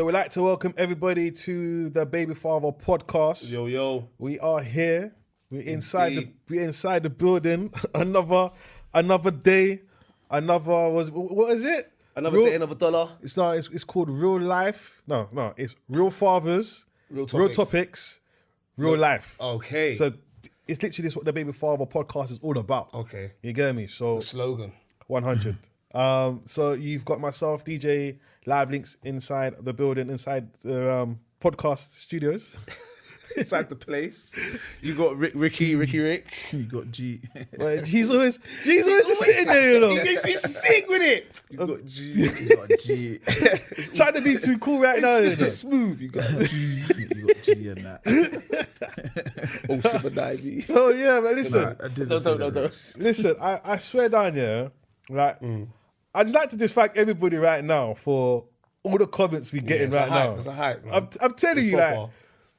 So we'd like to welcome everybody to the Baby Father podcast. Yo. We are here. We're inside the building. another day. What is it? Another day, another dollar. It's called Real Life. No, it's Real Fathers, Real Topics, Real Life. Okay. So it's literally this what the Baby Father podcast is all about. Okay. You get me? So The slogan. 100. So you've got myself, DJ Live Links, inside the building, inside the podcast studios. Inside the place. You got Ricky. You got G. Well, G's always just sitting there, you know. He makes me sick with it. You got G. You got G. Trying to be too cool right now. It's Mr. Smooth. You got G. You got G and that. Oh, Super Divey. Oh yeah, but listen. I didn't No. Listen, I swear down here, like, I'd just like to just thank everybody right now for all the comments we're getting right now. It's a hype, man. I'm telling It's you, proper. like,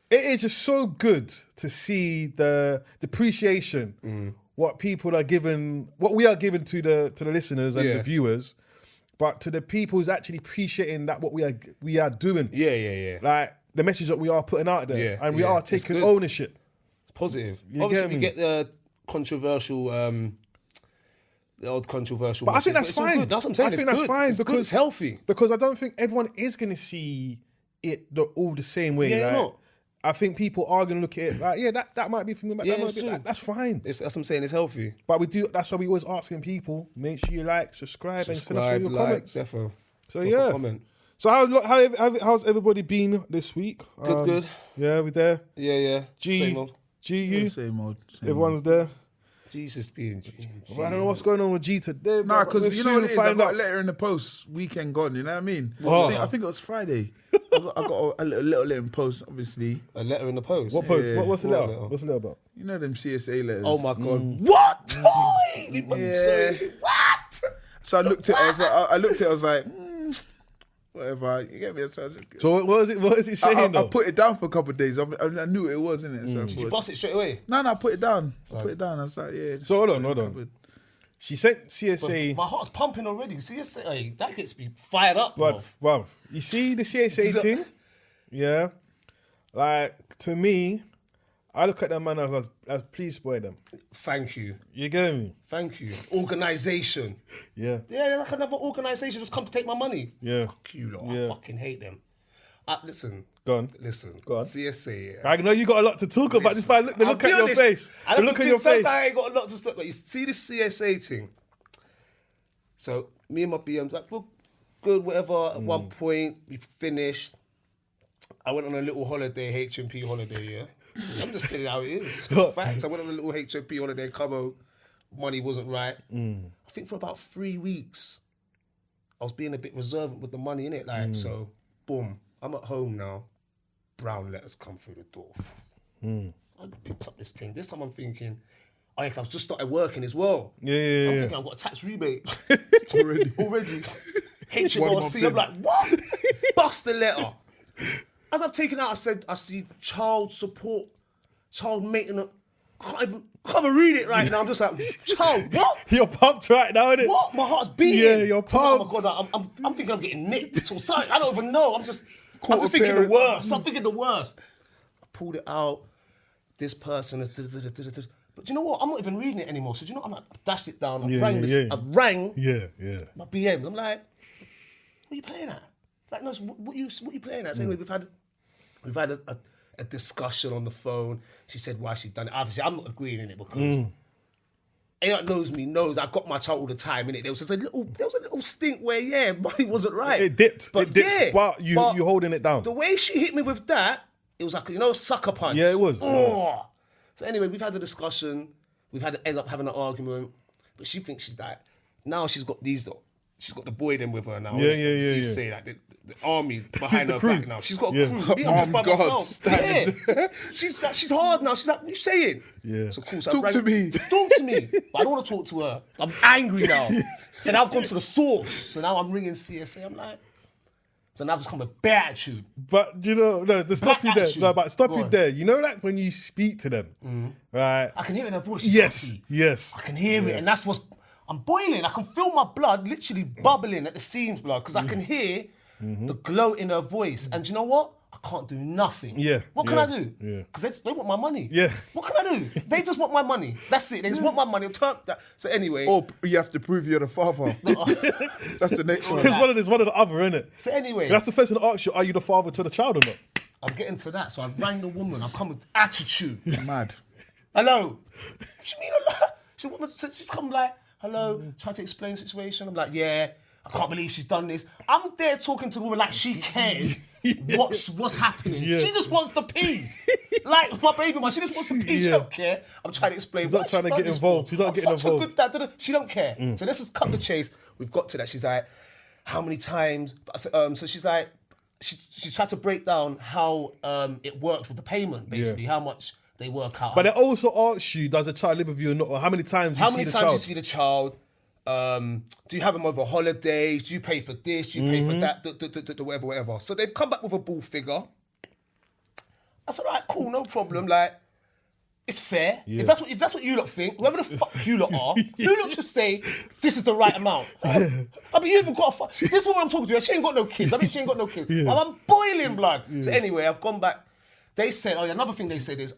it is just so good to see the appreciation, what people are giving, what we are giving to the listeners and the viewers, but to the people who's actually appreciating that what we are doing. Yeah. Like the message that we are putting out there, Yeah, and we yeah. are It's taking good. ownership. It's positive. You Obviously, get we me? get the controversial, the old controversial. But I think message, that's it's all fine. good. That's what I'm saying. I think it's that's good. fine It's good. because- It's healthy. Because I don't think everyone is going to see it all the same way. Yeah, like, not. I think people are going to look at it like, yeah, that might be for me, but Yeah, that might it's be, true. that's fine. That's what I'm saying. It's healthy. But we do. That's why we always asking people. Make sure you like, subscribe, and send us all your comments. Defo. So Drop a yeah. comment. So how's everybody been this week? Good. Yeah, we there. Yeah. G, Same old. GU. Same old. Everyone's there. Jesus being G. But I don't know what's going on with G today. Nah, but because we'll you know what it soon is? I find got out. a letter in the post, weekend gone, you know what I mean? Oh. I think it was Friday. I got a little letter in post, obviously. A letter in the post. What post? Yeah. What's the What letter? letter? What's the letter about? You know them CSA letters. Oh my god! What? Yeah. What? So I looked at it, I was like, whatever, you get me? So So what is it saying I though? put it down for a couple of days. I knew it was, innit? So I Did you put, bust it straight away? no, I put it down. I was like, yeah. So hold on. She sent CSA. My heart's pumping already. CSA, that gets me fired up, bro. Bruv, you see the CSA thing? Yeah. Like, to me, I look at them man as please boy them. Thank you. You get me? Thank you. Organisation. Yeah. Yeah, they're like another organisation just come to take my money. Yeah. Fuck you, lot. Yeah. I fucking hate them. Listen. Go on. Listen. Go on. CSA. I know you got a lot to talk about. Just by the I'll look be at your honest, face. I The have look to at think your face. sometimes I ain't got a lot to stop. But you see this CSA thing. So me and my BMs like, well, good, whatever. At one point we finished. I went on a little holiday, HMP holiday. Yeah, I'm just saying how it is. Facts. I went on a little HMP holiday. Come home, money wasn't right. I think for about 3 weeks, I was being a bit reservant with the money in it. Like so, boom. I'm at home now. Brown letters come through the door. I picked up this thing. This time I'm thinking, oh yeah, 'cause I've just started working as well. Yeah. So I'm thinking I've got a tax rebate already. HMRC. I'm like, what? Bust the letter. As I've taken out, I see child support, child maintenance. Can't even read it right now. I'm just like, child, what? You're pumped right now, innit? What? My heart's beating. Yeah, you're Oh my pumped. god, I'm thinking I'm getting nicked or something. I don't even know. I'm just Quarter thinking parents. the worst. I'm thinking the worst. I pulled it out. This person is. But you know what? I'm not even reading it anymore. So do you know? I'm like, I dashed it down. I rang yeah. I rang Yeah. my BMs. I'm like, what are you playing at? Like, no, what you playing at? So anyway, we've had a discussion on the phone. She said why she'd done it. Obviously, I'm not agreeing in it because anyone that knows me knows I got my child all the time in it. There was a little stink where money wasn't right. It dipped. But you holding it down. The way she hit me with that, it was like a sucker punch. Yeah, it was. Oh. So anyway, we've had a discussion. We've had to end up having an argument. But she thinks she's that. Now she's got these though. She's got the boy then with her now. Yeah. CSA, like the army behind The her crew. back now. She's got a Yeah. crew. Me, I'm just by Armed myself. guards. Yeah. She's hard now. She's like, what you saying? Yeah. So cool. So Talk to me. Talk to me. But I don't want to talk to her. I'm angry now. So now I've gone to the source. So now I'm ringing CSA. I'm like, so now I've just come with bad attitude. But you know, no, to stop Back you there. at you. No, but stop Go you on. there. You know, like when you speak to them, right? I can hear it in her voice. She's Yes, happy. yes. I can hear it, and that's what's. I'm boiling. I can feel my blood literally bubbling at the seams, blood, because I can hear the glow in her voice. And do you know what? I can't do nothing. Yeah. What can I do? Yeah. Because they want my money. Yeah. What can I do? They just want my money. That's it. They just want my money. So anyway. Or you have to prove you're the father. That's the next one. It's one of the other, innit? So anyway. That's the first thing to ask you, are you the father to the child or not? I'm getting to that. So I rang the woman. I've come with attitude. Mad. Hello. What do you mean? She's come like, hello, try to explain the situation. I'm like, yeah, I can't believe she's done this. I'm there talking to the woman like she cares what's happening. Yeah. She just wants the peas. Like my baby mum, she just wants the peas. She don't care. I'm trying to explain. She's not trying to get involved. She's not getting such involved. a good dad. She don't care. So let's just cut the chase. We've got to that. She's like, how many times? So she's like, she tried to break down how it works with the payment, basically, how much they work out. But they also ask you, does the child live with you or not? Or how many times you see the child? you see the child? Do you have them over holidays? Do you pay for this? Do you pay for that? Whatever. So they've come back with a ball figure. I said, all right, cool, no problem. Like, it's fair. Yeah. If that's what you lot think, whoever the fuck you lot are, you lot just say this is the right amount. I mean, you even got this woman I'm talking to. She ain't got no kids. I mean, she ain't got no kids. Yeah. I'm boiling blood. So anyway, I've gone back. They said, another thing they said is,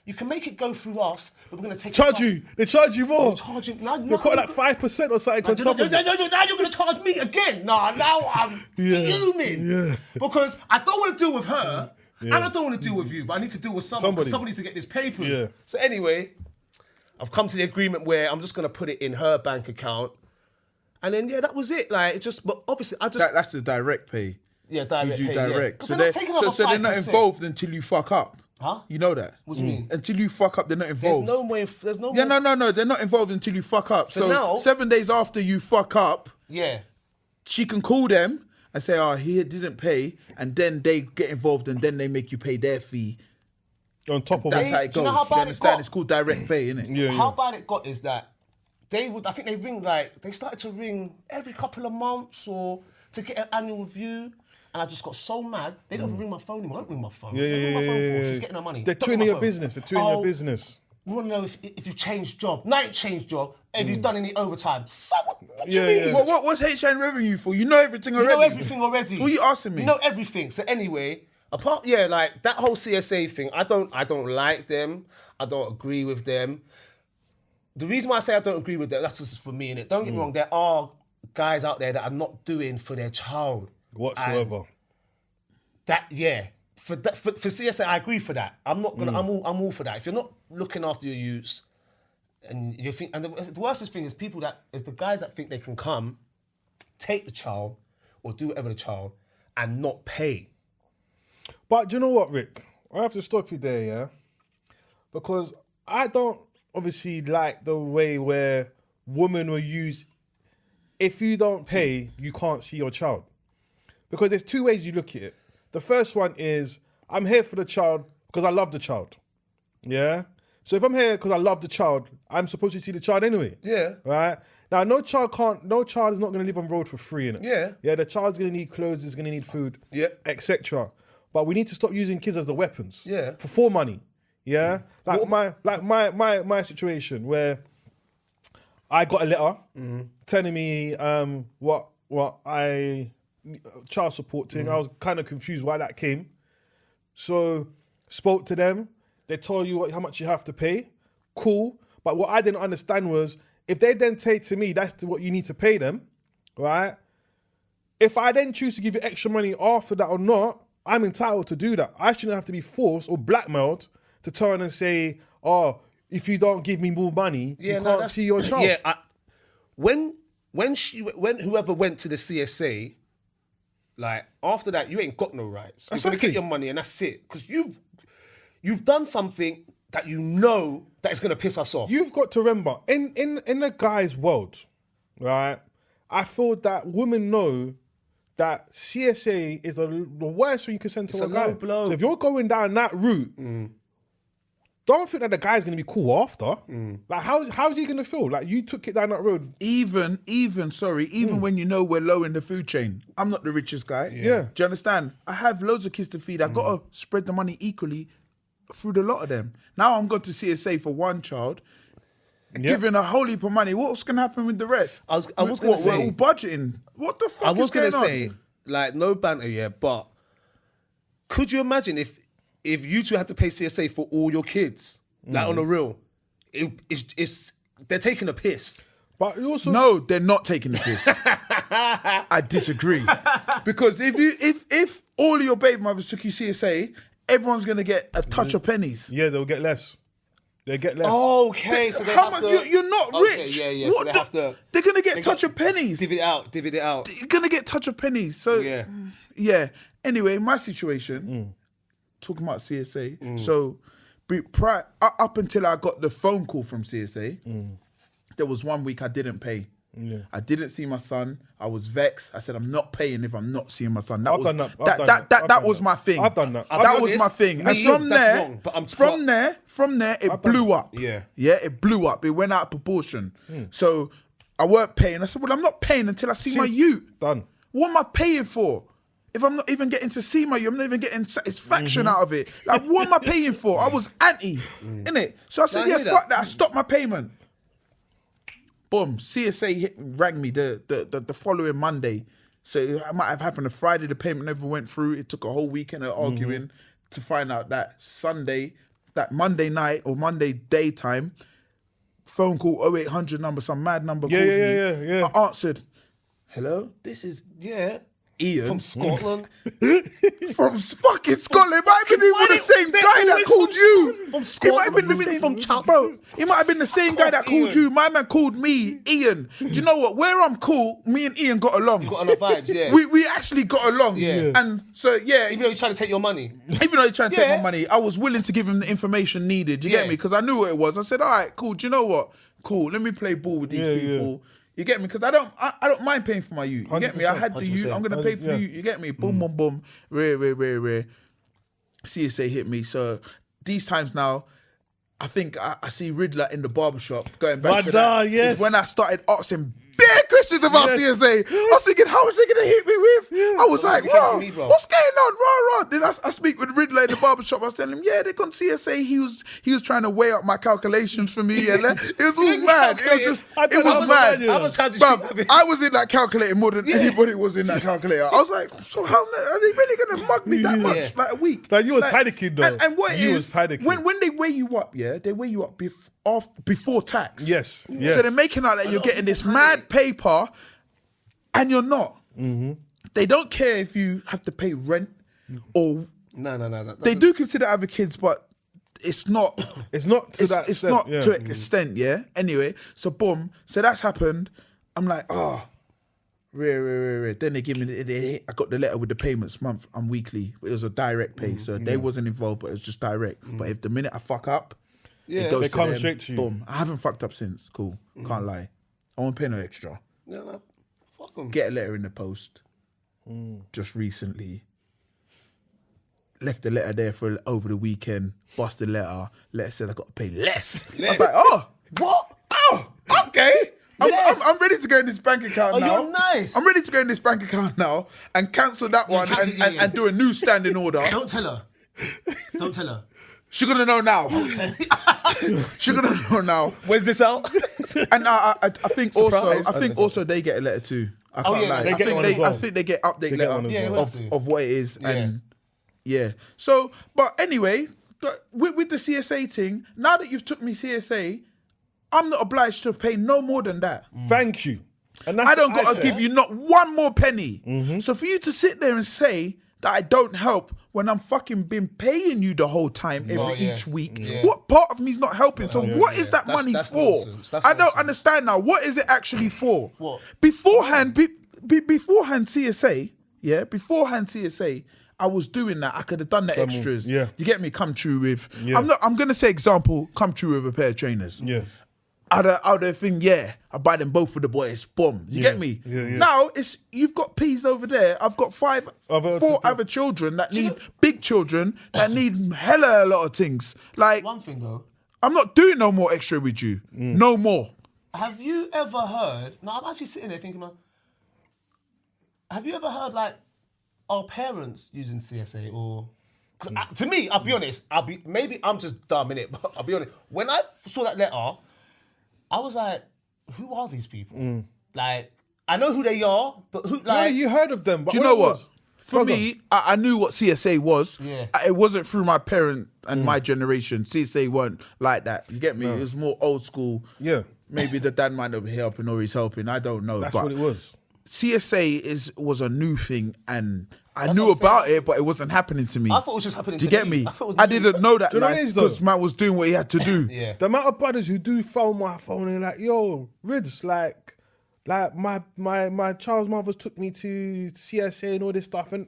you can make it go through us, but we're going to take Charge it you. They charge you more. Charge you. They put like 5% or something on top of it. Now you're going to charge me again. Now I'm fuming. Yeah. Because I don't want to deal with her, and I don't want to deal with you, but I need to deal with someone, because someone needs to get this papers. Yeah. So anyway, I've come to the agreement where I'm just going to put it in her bank account, and then, that was it. Like, it just, but obviously, That's the direct pay. Yeah, direct You do pay, direct. Yeah. So they're not involved until you fuck up. Huh? You know that? What do you mean? Until you fuck up, they're not involved. There's no Yeah, way. no. They're not involved until you fuck up. So now- 7 days after you fuck up, Yeah. she can call them and say, he didn't pay, and then they get involved and then they make you pay their fee. On top of That's it. how it Do you goes. know how You bad it understand? got? It's called direct pay, innit? Yeah, How bad it got is that I think they ring they started to ring every couple of months or to get an annual review. And I just got so mad. They don't even ring my phone anymore. Don't ring my phone. Don't ring my phone for. She's getting her money. They're Don't ring twinning my your phone. business. They're twinning your business. We want to know if you've changed job. Now you changed job. Have you done any overtime? So, what do you mean? What's HN revenue for? You know everything already. You know everything already. What are you asking me? You know everything. So anyway, like that whole CSA thing, I don't like them. I don't agree with them. The reason why I say I don't agree with them, that's just for me, innit? Don't get me wrong, there are guys out there that are not doing for their child. Whatsoever. For CSA, I agree for that. I'm not gonna. I'm all for that. If you're not looking after your youths, and you think, and the worst thing is the guys that think they can come, take the child, or do whatever the child, and not pay. But do you know what, Rick? I have to stop you there, yeah? Because I don't obviously like the way where women will use, if you don't pay, you can't see your child. Because there's two ways you look at it. The first one is, I'm here for the child because I love the child. Yeah? So if I'm here because I love the child, I'm supposed to see the child anyway. Yeah. Right? Now, no child is not going to live on road for free, innit? Yeah. Yeah, the child's going to need clothes, is going to need food, Yeah. etc. But we need to stop using kids as the weapons. Yeah. For money. Yeah? Like my situation where I got a letter telling me what I child support thing. I was kind of confused why that came. So spoke to them. They told you how much you have to pay. Cool. But what I didn't understand was if they then say to me, that's what you need to pay them, right? If I then choose to give you extra money after that or not, I'm entitled to do that. I shouldn't have to be forced or blackmailed to turn and say, if you don't give me more money, you can't see your child. Yeah. When whoever went to the CSA, like after that, you ain't got no rights. You're gonna get your money and that's it. Because you've done something that you know that is gonna piss us off. You've got to remember, in the guy's world, right? I feel that women know that CSA is the worst thing you can send to a guy. low blow. So if you're going down that route, don't think that the guy's gonna be cool after. Like how's he gonna feel? Like you took it down that road. Even when you know we're low in the food chain, I'm not the richest guy. Yeah. Do you understand? I have loads of kids to feed. I've got to spread the money equally through the lot of them. Now I'm going to CSA for one child, giving a whole heap of money. What's going to happen with the rest? I was gonna say- we're all budgeting. What the fuck I was is going gonna say, like no banter, yeah. But could you imagine if you two had to pay CSA for all your kids, like on a real? It's they're taking a piss. But you also No, they're not taking the piss. I disagree. Because if all of your baby mothers took you CSA, everyone's gonna get a touch of pennies. yeah, they'll get less. They get less. Okay, so they How have much? to. You're not Okay, rich. yeah. So they have to. They're gonna get touch of pennies. Divvy it out. You're gonna get touch of pennies. So Yeah. Anyway, my situation. Talking about CSA. So, up until I got the phone call from CSA, there was 1 week I didn't pay. Yeah. I didn't see my son. I was vexed. I said, I'm not paying if I'm not seeing my son. That I've was done that. I've that done that, that. that was my thing. I've done that. That was my thing. And from that's there, wrong, but I'm- from there, it blew up. Yeah. Yeah, it blew up. It went out of proportion. So I weren't paying. I said, well, I'm not paying until I see my youth. Done. What am I paying for? If I'm not even getting to see my youth, I'm not even getting satisfaction out of it. Like, what am I paying for? I was anti, innit? So I said, I yeah, hear that. fuck that. I stopped my payment. Boom, CSA rang me the following Monday. So it might have happened a Friday, the payment never went through. It took a whole weekend of arguing to find out that Sunday, that Monday night or Monday daytime, phone call 0800 number, some mad number called me. Yeah. I answered, hello, this is Yeah. Ian. From Scotland. From fucking Scotland. It might have been even the same guy that called you. From It might have been the same bro. It might have been the same guy that called you. My man called me Ian. Do you know what? Where I'm cool, me and Ian got along. Got on the vibes, yeah. We actually got along. Yeah. And so yeah, Even though he's trying to take your money. even though he's trying to take Yeah. my money, I was willing to give him the information needed. You Yeah. get me? Because I knew what it was. I said, all right, cool. Do you know what? Cool. Let me play ball with these people. You get me? Because I don't mind paying for my youth. You get me? I had the youth. I'm gonna pay for you. You get me? Boom, boom, boom. Rare. CSA hit me. So these times now, I think I see Riddler in the barbershop going back to that. yes. Is when I started asking big questions about CSA. I was thinking, how much they gonna hit me with? I was like, He came to bro, me, bro. what's going on? Raw. Then I speak with Riddler in the barbershop. I was telling him, yeah, they got CSA. He was trying to weigh up my calculations for me. And it was all mad. It was mad. I was trying to Bruv, I was in that calculator more than anybody was in that calculator. I was like, so how are they really gonna mug me that much? Yeah. Like a week? Like, you was panicking, though. And what You is, was panicking. when they weigh you up, yeah, they weigh you up before tax. Yes. So they're making out that you're getting this mad paper, and you're not. They don't care if you have to pay rent or No. they do consider other kids, but it's not. It's not to that It's extent, not yeah. to an extent, yeah. Anyway, so boom. So that's happened. I'm like, rare. Then they give me. I got the letter with the payments and weekly. It was a direct pay, so they wasn't involved, but it was just direct. But if the minute I fuck up, it goes They to come them. straight to you. Boom. I haven't fucked up since. Cool. Can't lie. I won't pay no extra. No. Fuck him. Get a letter in the post. Just recently. Left the letter there for over the weekend. Bust the letter. Letter said I got to pay less. I was like, What? okay. Less. I'm ready to go in this bank account now. You're nice. I'm ready to go in this bank account now and cancel that one and do a new standing order. Don't tell her. Don't tell her. She's gonna know now. She's gonna know now. When's this out? And I think Surprise. also they get a letter too. I can't yeah, lie. they get one as well. I think they get update They get letter one as Yeah, well. they will. of what it is and yeah. So, but anyway, with the CSA thing, now that you've took me CSA, I'm not obliged to pay no more than that. Thank you. And that's I don't what got to said. give you not one more penny. So for you to sit there and say that I don't help when I'm fucking been paying you the whole time each week, what part of me is not helping? So what is that money That's for? nonsense. That's I don't nonsense. understand now. What is it actually for? What? Beforehand, beforehand CSA, I was doing that. I could have done the extras. yeah. You get me? Come true with. Yeah. I'm gonna say example. Come true with a pair of trainers. Yeah. Out of the thing, I buy them both for the boys. Boom. You get me? Yeah. Now you've got peas over there. I've got four other children that need big children that need hella a lot of things. Like One thing though. I'm not doing no more extra with you. No more. Have you ever heard? No, I'm actually sitting there thinking, have you ever heard like our parents using CSA or? Cause to me, I'll be honest. Maybe I'm just dumb in it, but I'll be honest. When I saw that letter, I was like, who are these people? Like, I know who they are, but who like you heard of them. But Do you know it what? was- For Go me, I knew what CSA was. Yeah. It wasn't through my parent and my generation. CSA weren't like that. You get me? It was more old school. Yeah. Maybe the dad might not be helping or he's helping. I don't know. That's but what it was. CSA was a new thing, and I That's knew what I'm about saying. it, but it wasn't happening to me. I thought it was just happening Do you to get me? I, thought it was I new. didn't know that Do you know what it is, though? because man was doing what he had to do. Yeah. The amount of brothers who do phone my phone and like, yo, Rids, like my child's mother's took me to CSA and all this stuff, and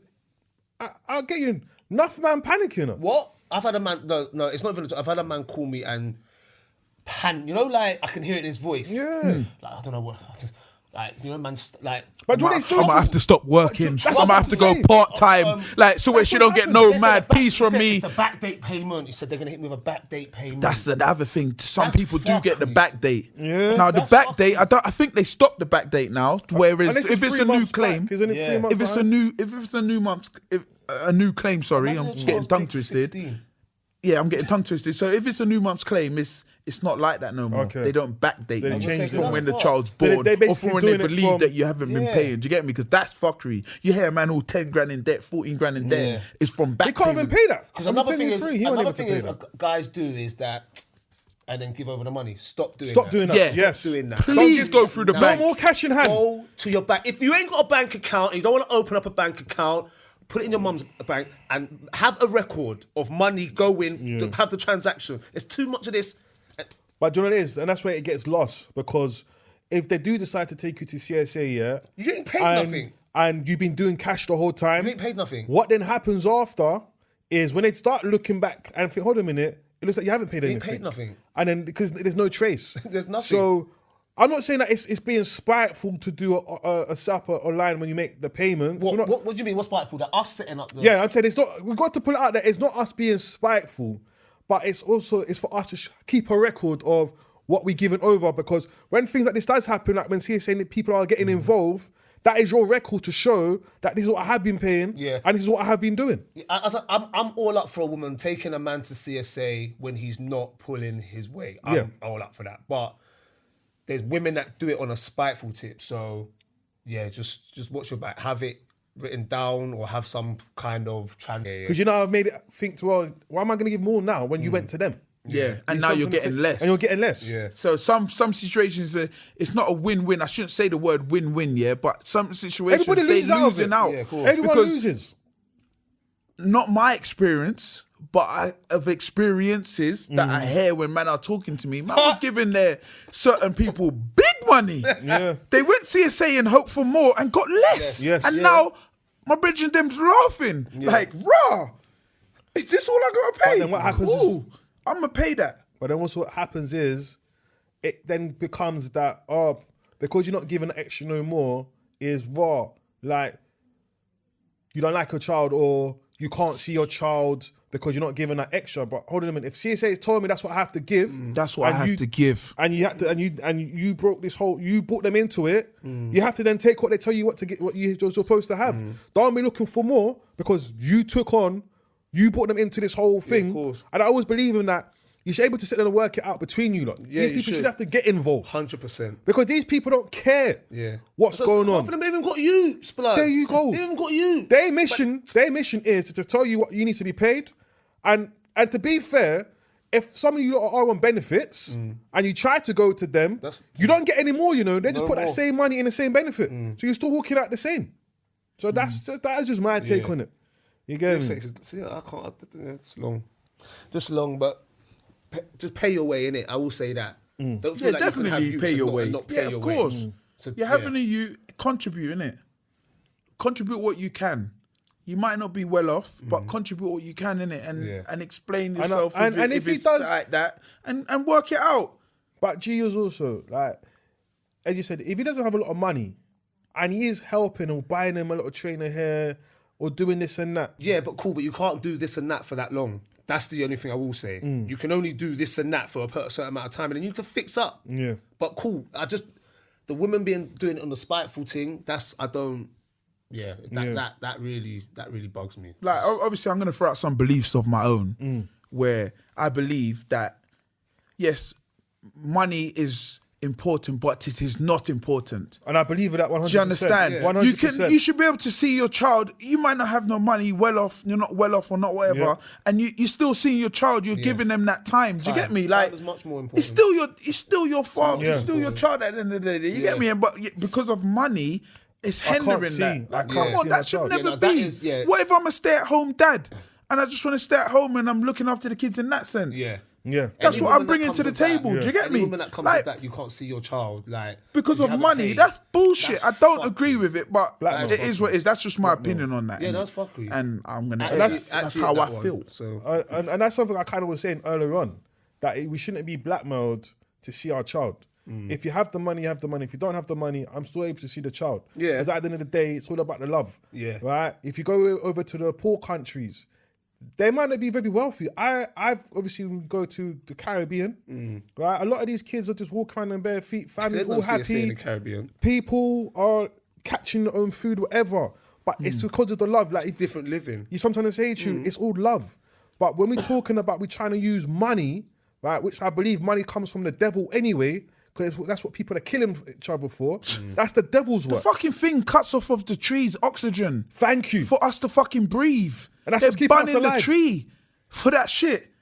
I'll get you enough man panicking. What? I've had a man. No, it's not even. I've had a man call me and you know, like I can hear it in his voice. Yeah. Like I don't know what. Like you know, man. Like. But do you know what I might have to stop working. That's I what might I'm have to go saying. part time, so where she don't get no They said mad the back- piece from he said me. It's the backdate payment. He said they're gonna hit me with a backdate payment. That's the other thing. Some That's people do get the fuckery. back date. Yeah. Now the That's back date, fuckery. I think they stopped the back date now. Whereas And this if is it's 3 a new months claim, back, isn't it? Yeah. 3 months if it's a new claim, sorry, Imagine I'm your getting child's tongue age twisted. 16. Yeah, I'm getting tongue twisted. So if it's a new month's claim, it's not like that no more. Okay. They don't backdate They you changed from it. when the That's child's fucked. So born they or basically from when they doing it believe from- that you haven't been Yeah. paying. Do you get me? Because that's fuckery. You hear a man all 10 grand in debt, 14 grand in debt. Yeah. It's from back He can't even payment. pay that. Because I'm another telling thing you is, free, he won't another able to thing pay is, that. guys do is that, and then give over the money. Stop doing Stop that. doing that. Yeah. Yes. Doing that. Please go through the No bank. more cash in hand. Go to your bank. If you ain't got a bank account and you don't want to open up a bank account, put it in your mum's bank and have a record of money going, have the transaction. There's too much of this. But do you know what it is? And that's where it gets lost, because if they do decide to take you to CSA, yeah, You ain't paid and, nothing. and you've been doing cash the whole time, You ain't paid nothing. what then happens after is when they start looking back and think, hold a minute, it looks like you haven't paid You anything. ain't paid nothing. And then because there's no trace. There's nothing. So I'm not saying that it's being spiteful to do a SAPA online when you make the payments. We're not- What do you mean? What's spiteful? That us setting up the... Yeah, I'm saying it's not. We've got to put it out there. It's not us being spiteful, but it's also for us to keep a record of what we're giving over. Because when things like this does happen, like when CSA people are getting involved, that is your record to show that this is what I have been paying, Yeah. and this is what I have been doing. I'm all up for a woman taking a man to CSA when he's not pulling his weight. I'm all up for that. But there's women that do it on a spiteful tip. So yeah, just watch your back. Have it written down or have some kind of Because you know I've made it think, well, why am I going to give more now when you went to them? Yeah, and You now see what you're I'm getting saying? less. And you're getting less. Yeah. So some situations, it's not a win-win. I shouldn't say the word win-win, yeah, but some situations Everybody they loses out of losing it. out. Yeah, cool. Everyone Because loses. not my experience, but of experiences that I hear when men are talking to me. Man was giving their certain people big money. Yeah. They went CSA and hoped for more and got less. Yes. And Yeah. now my bridge and them's laughing. Like, rah, is this all I gotta pay? then what happens is- Cool. I'm gonna pay that. But then also what happens is, it then becomes that, because you're not giving extra no more, is raw. Like, you don't like your child or you can't see your child because you're not giving that extra. But hold on a minute, if CSA told me that's what I have to give, That's what I and have to give. and you had to, and you broke this whole, you brought them into it. You have to then take what they tell you what to get, what you're supposed to have. Don't be looking for more because you brought them into this whole thing. of course. And I always believe in that. You should be able to sit down and work it out between you lot. Yeah, These you people should should. have to get involved 100%. because these people don't care. Yeah. What's going Half on? of them even got you, Splat. There you go. They even got you. Their mission is to tell you what you need to be paid, and to be fair, if some of you lot are on benefits and you try to go to them, you don't get any more. You know, they just No put that more. same money in the same benefit, so you're still walking out the same. So that is just my take on it. You get me? See, I can't. It's long, just long, but just pay your way in it. I will say that. Don't feel Yeah, like you can have definitely youths pay and your not- way. and not pay Yeah, your of way. course. So, You're having you contribute, innit? Contribute what you can. You might not be well off, but contribute what you can in it and explain yourself and if he it's does- like that and work it out. But G is also like, as you said, if he doesn't have a lot of money and he is helping or buying him a little trainer here or doing this and that, Yeah, but cool. But you can't do this and that for that long. That's the only thing I will say. You can only do this and that for a certain amount of time, and then you need to fix up. Yeah. But cool. The women doing it on the spiteful thing. I don't. Yeah. That really bugs me. Like obviously, I'm gonna throw out some beliefs of my own, where I believe that yes, money is important, but it is not important. And I believe in that 100%. Do you understand? Yeah. 100%. You should be able to see your child. You might not have no money, you're not well off or not whatever, Yeah. and you're still seeing your child. You're giving them that time. Do you get me? Like, Time is much more important. it's still your father. Yeah. It's still your child at the end of the day. You get me? But because of money, it's hindering see. that. I Like, can't come on, see my that should child. never Yeah, no, that be. is- yeah. What if I'm a stay-at-home dad and I just want to stay at home and I'm looking after the kids in that sense? Yeah. Yeah. That's Any what I'm woman that bringing comes to the with that- table. Do you get Any me? woman that comes Like, with that, you can't see your child, like because you of haven't money, paid. that's bullshit. That's I don't fuckery. agree with it, but Blackmail. it is what it is. That's just my opinion on that. Yeah, innit? that's fuckery. And I'm gonna. Actually- That's actually how that I one. feel. So And that's something I kind of was saying earlier on, that we shouldn't be blackmailed to see our child. If you have the money, you have the money. If you don't have the money, I'm still able to see the child. Yeah. Because at the end of the day, it's all about the love. Yeah. Right? If you go over to the poor countries, they might not be very wealthy. I've obviously go to the Caribbean, right? A lot of these kids are just walking around on bare feet, families there's no all CSA in the happy. Caribbean. People are catching their own food, whatever. But it's because of the love. Like, if Different living. you sometimes say to you, it's all love. But when we're talking about we're trying to use money, right, which I believe money comes from the devil anyway, because that's what people are killing each other for. That's the devil's The work. fucking thing cuts off of the trees oxygen Thank you. for us to fucking breathe. And that's They're what's keeping us banning the alive. tree for that shit.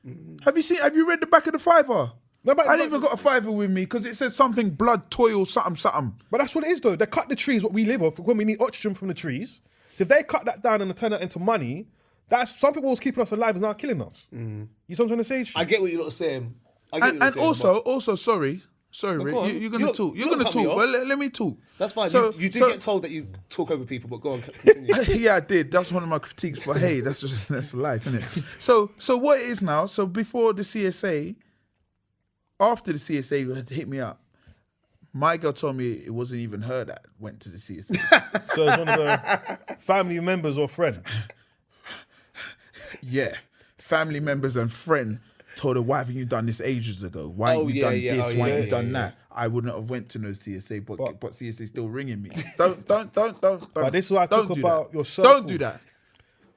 Have you read the back of the fiver? No, but- I ain't even got a fiver with me because it says something blood, toil, something. But that's what it is, though. They cut the trees, what we live off, when we need oxygen from the trees. So if they cut that down and turn that into money, that's something what was keeping us alive is now killing us. You see what I'm trying to say? I get what you're not saying. I get what And you're saying, also, sorry, Rick, go on. you're gonna talk. You're you're gonna gonna cut me talk. off. Well, let me talk. that's fine. So- you did so- get told that you talk over people, but go on, continue. Yeah, I did. That's one of my critiques. But hey, that's life, isn't it? So what it is now? So before the CSA, after the CSA had hit me up, my girl told me it wasn't even her that went to the CSA. So it's one of the family members or friend. Yeah, family members and friend told her, "Why haven't you done this ages ago? Why Oh, haven't you yeah, done yeah. this? Oh, Why yeah, haven't you done yeah, that?" I wouldn't have went to no CSA, but CSA still ringing me. Don't. But this is what I don't talk do about that. your circle. Don't do that.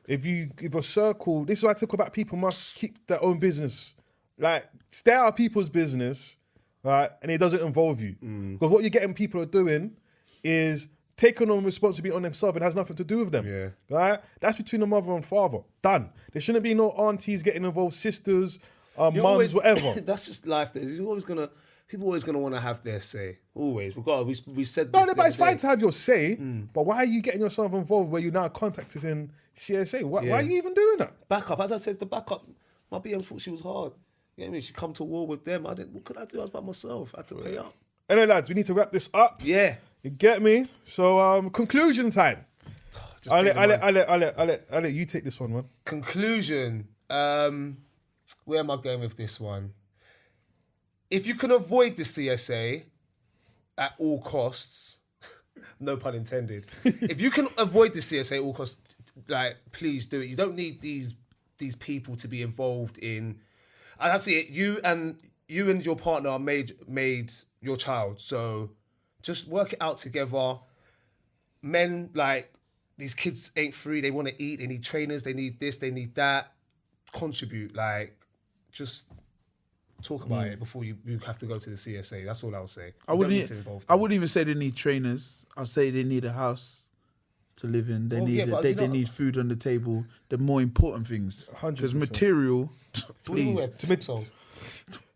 If a circle, this is what I talk about. People must keep their own business. Like, stay out of people's business, right? And it doesn't involve you. Because what you're getting people are doing is taking on responsibility on themselves and has nothing to do with them. Yeah. Right? That's between the mother and father. Done. There shouldn't be no aunties getting involved, sisters, You're mums, always- whatever. That's just life. People always gonna want to have their say. Always, regardless. We said No, this but it's the other fine day. to have your say, but why are you getting yourself involved where you now contacted in CSA? Why are you even doing that? Backup, as I said, the backup. My BM thought she was hard. You know what I mean? She come to war with them. I didn't. What could I do? I was by myself. I had to pay up. Anyway, lads, we need to wrap this up. Yeah. You get me? So, conclusion time. Just I'll bear in mind. let you take this one, man. Conclusion. Where am I going with this one? If you can avoid the CSA at all costs, no pun intended. If you can avoid the CSA at all costs, like, please do it. You don't need these people to be involved in. And I see it. You and your partner made your child. So just work it out together. Men, like, these kids ain't free. They want to eat. They need trainers. They need this. They need that. Contribute. Like, just talk about it before you have to go to the CSA. That's all I'll say. I wouldn't even say they need trainers. I'll say they need a house to live in. They they need food on the table. The more important things. 100%. Because material, please.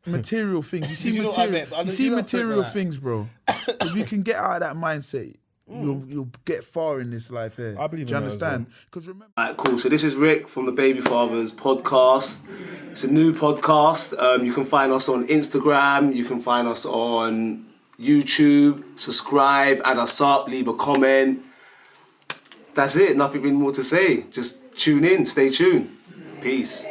Material things. You see You know what I material. meant, but I You know- see you know what I'm talking material about. things, bro. If you can get out of that mindset, you'll get far in this life here. I believe Do you in that as understand? Because remember. Alright, cool. So this is Rick from the Baby Fathers podcast. It's a new podcast. You can find us on Instagram. You can find us on YouTube. Subscribe, add us up, leave a comment. That's it. Nothing really more to say. Just tune in. Stay tuned. Peace.